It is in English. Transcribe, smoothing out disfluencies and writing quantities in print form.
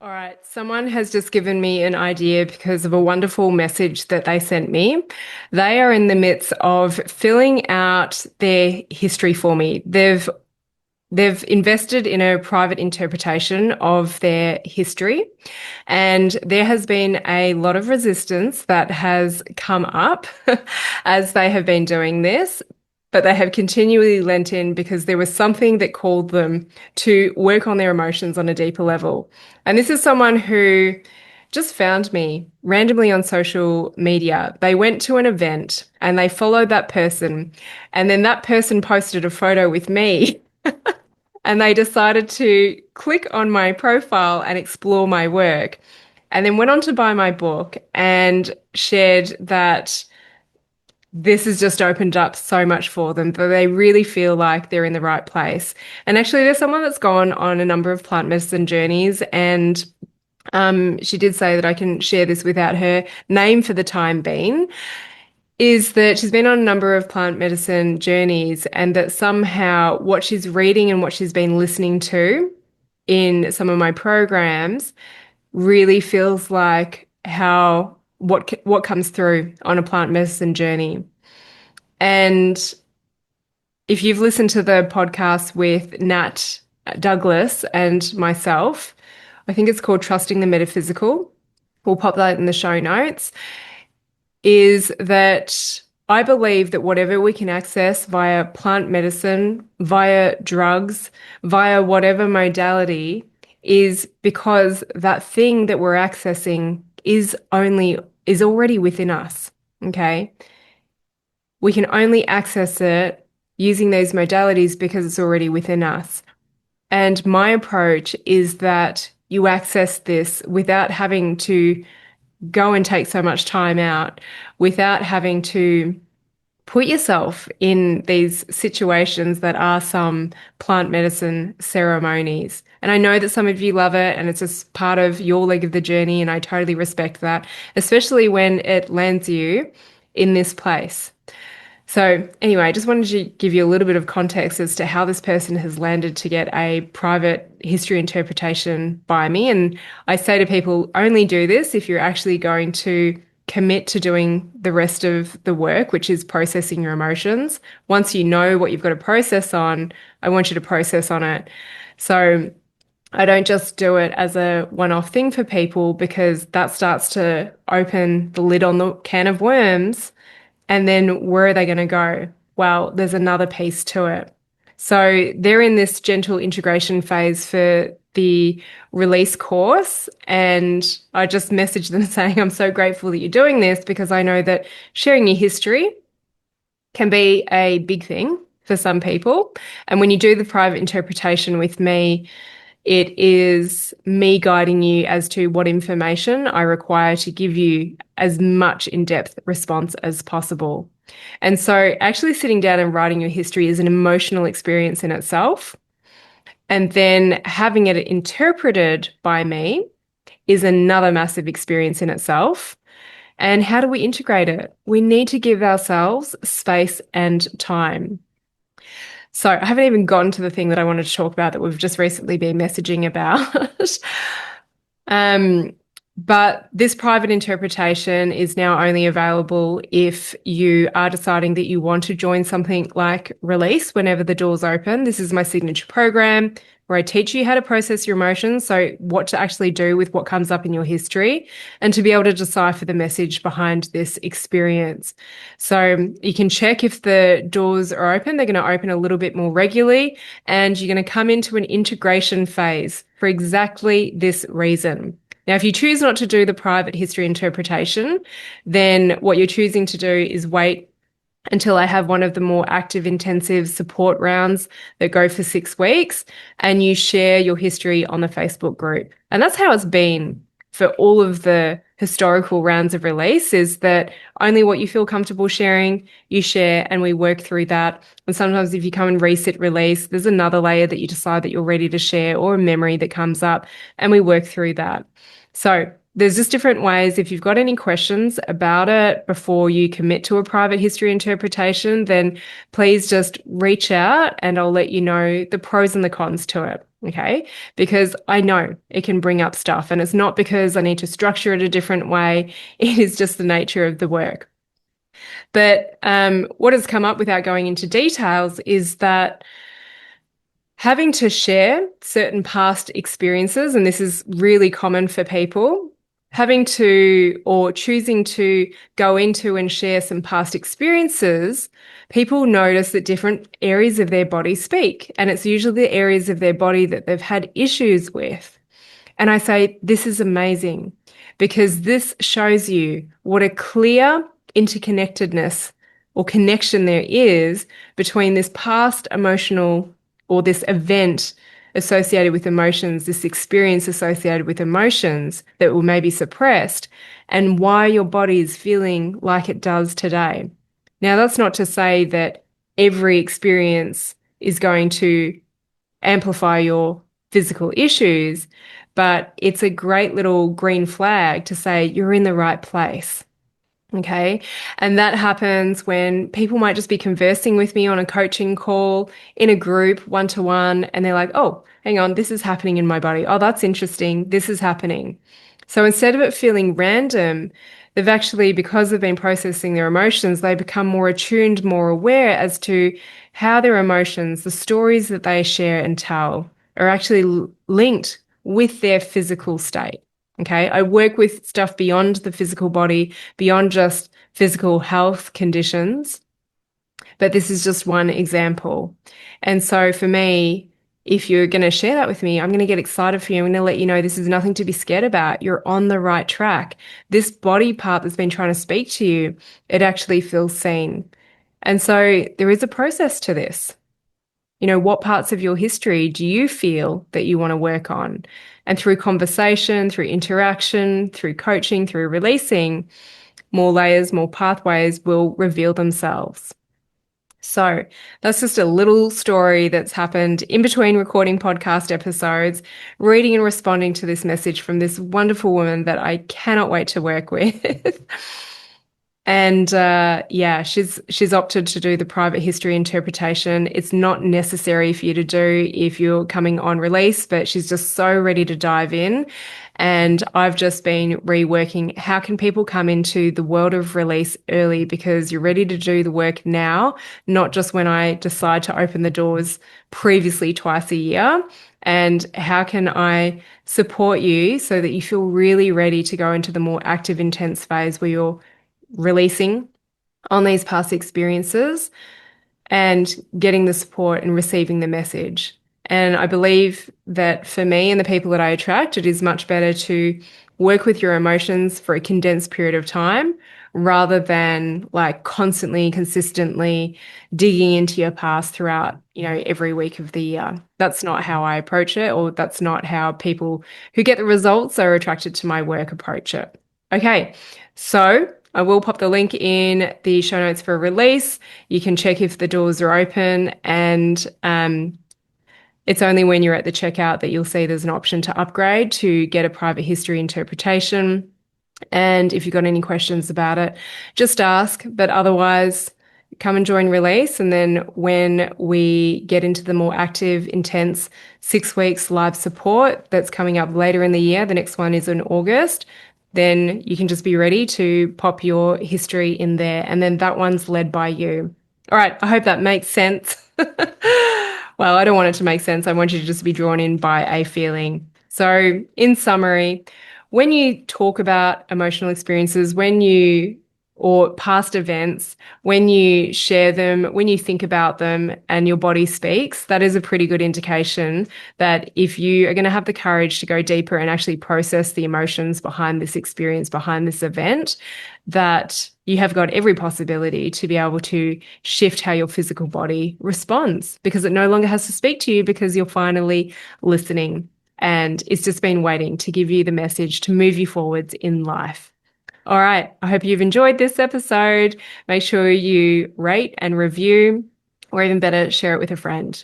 All right, someone has just given me an idea because of a wonderful message that they sent me. They are in the midst of filling out their history for me. They've invested in a private interpretation of their history, and there has been a lot of resistance that has come up as they have been doing this. But they have continually lent in because there was something that called them to work on their emotions on a deeper level. And this is someone who just found me randomly on social media. They went to an event and they followed that person, and then that person posted a photo with me. And they decided to click on my profile and explore my work, and then went on to buy my book and shared that this has just opened up so much for them that they really feel like they're in the right place. And actually, there's someone that's gone on a number of plant medicine journeys, and she did say that I can share this without her name for the time being, is that she's been on a number of plant medicine journeys, and that somehow what she's reading and what she's been listening to in some of my programs really feels like how what comes through on a plant medicine journey. And if you've listened to the podcast with Nat Douglas and myself, I think it's called Trusting the Metaphysical. We'll pop that in the show notes. Is that I believe that whatever we can access via plant medicine, via drugs, via whatever modality, is because that thing that we're accessing is already within us. Okay. We can only access it using those modalities because it's already within us. And my approach is that you access this without having to go and take so much time out, without having to put yourself in these situations that are some plant medicine ceremonies. And I know that some of you love it and it's just part of your leg of the journey, and I totally respect that, especially when it lands you in this place. So anyway, I just wanted to give you a little bit of context as to how this person has landed to get a private history interpretation by me. And I say to people, only do this if you're actually going to commit to doing the rest of the work, which is processing your emotions. Once you know what you've got to process on, I want you to process on it. So I don't just do it as a one-off thing for people, because that starts to open the lid on the can of worms. And then where are they going to go? Well, there's another piece to it. So they're in this gentle integration phase for the release course. And I just messaged them saying, I'm so grateful that you're doing this, because I know that sharing your history can be a big thing for some people. And when you do the private interpretation with me, it is me guiding you as to what information I require to give you as much in-depth response as possible. And so actually sitting down and writing your history is an emotional experience in itself. And then having it interpreted by me is another massive experience in itself. And how do we integrate it? We need to give ourselves space and time. So I haven't even gotten to the thing that I wanted to talk about that we've just recently been messaging about. But this private interpretation is now only available if you are deciding that you want to join something like Release whenever the doors open. This is my signature program where I teach you how to process your emotions, so what to actually do with what comes up in your history, and to be able to decipher the message behind this experience. So you can check if the doors are open. They're going to open a little bit more regularly, and you're going to come into an integration phase for exactly this reason. Now, if you choose not to do the private history interpretation, then what you're choosing to do is wait until I have one of the more active, intensive support rounds that go for 6 weeks, and you share your history on the Facebook group. And that's how it's been for all of the historical rounds of Release, is that only what you feel comfortable sharing, you share, and we work through that. And sometimes if you come and reset Release, there's another layer that you decide that you're ready to share, or a memory that comes up, and we work through that. So there's just different ways. If you've got any questions about it before you commit to a private history interpretation, then please just reach out and I'll let you know the pros and the cons to it. Okay. Because I know it can bring up stuff, and it's not because I need to structure it a different way. It is just the nature of the work. But what has come up without going into details is that having to share certain past experiences, and this is really common for people, having to or choosing to go into and share some past experiences, people notice that different areas of their body speak. And it's usually the areas of their body that they've had issues with. And I say, this is amazing because this shows you what a clear interconnectedness or connection there is between this past emotional or this event associated with emotions, this experience associated with emotions that were maybe suppressed, and why your body is feeling like it does today. Now, that's not to say that every experience is going to amplify your physical issues, but it's a great little green flag to say you're in the right place. Okay. And that happens when people might just be conversing with me on a coaching call in a group, one to one, and they're like, oh, hang on, this is happening in my body. Oh, that's interesting. This is happening. So instead of it feeling random, they've actually, because they've been processing their emotions, they become more attuned, more aware as to how their emotions, the stories that they share and tell, are actually linked with their physical state. Okay. I work with stuff beyond the physical body, beyond just physical health conditions, but this is just one example. And so for me, if you're going to share that with me, I'm going to get excited for you. I'm going to let you know this is nothing to be scared about. You're on the right track. This body part that's been trying to speak to you, it actually feels seen. And so there is a process to this. You know, what parts of your history do you feel that you want to work on? And through conversation, through interaction, through coaching, through releasing, more layers, more pathways will reveal themselves. So that's just a little story that's happened in between recording podcast episodes, reading and responding to this message from this wonderful woman that I cannot wait to work with. And yeah, she's opted to do the private history interpretation. It's not necessary for you to do if you're coming on release, but she's just so ready to dive in. And I've just been reworking how can people come into the world of release early because you're ready to do the work now, not just when I decide to open the doors previously twice a year. And how can I support you so that you feel really ready to go into the more active, intense phase where you're releasing on these past experiences and getting the support and receiving the message. And I believe that for me and the people that I attract, it is much better to work with your emotions for a condensed period of time rather than like constantly, consistently digging into your past throughout, every week of the year. That's not how I approach it, or that's not how people who get the results are attracted to my work approach it. Okay, so I will pop the link in the show notes for release. You can check if the doors are open, and it's only when you're at the checkout that you'll see there's an option to upgrade to get a private history interpretation. And if you've got any questions about it, just ask. But otherwise, come and join release. And then when we get into the more active, intense 6 weeks live support that's coming up later in the year, the next one is in August, then you can just be ready to pop your history in there. And then that one's led by you. All right. I hope that makes sense. Well, I don't want it to make sense. I want you to just be drawn in by a feeling. So, in summary, when you talk about emotional experiences, or past events, when you share them, when you think about them and your body speaks, that is a pretty good indication that if you are going to have the courage to go deeper and actually process the emotions behind this experience, behind this event, that you have got every possibility to be able to shift how your physical body responds because it no longer has to speak to you because you're finally listening and it's just been waiting to give you the message to move you forwards in life. All right. I hope you've enjoyed this episode. Make sure you rate and review, or even better, share it with a friend.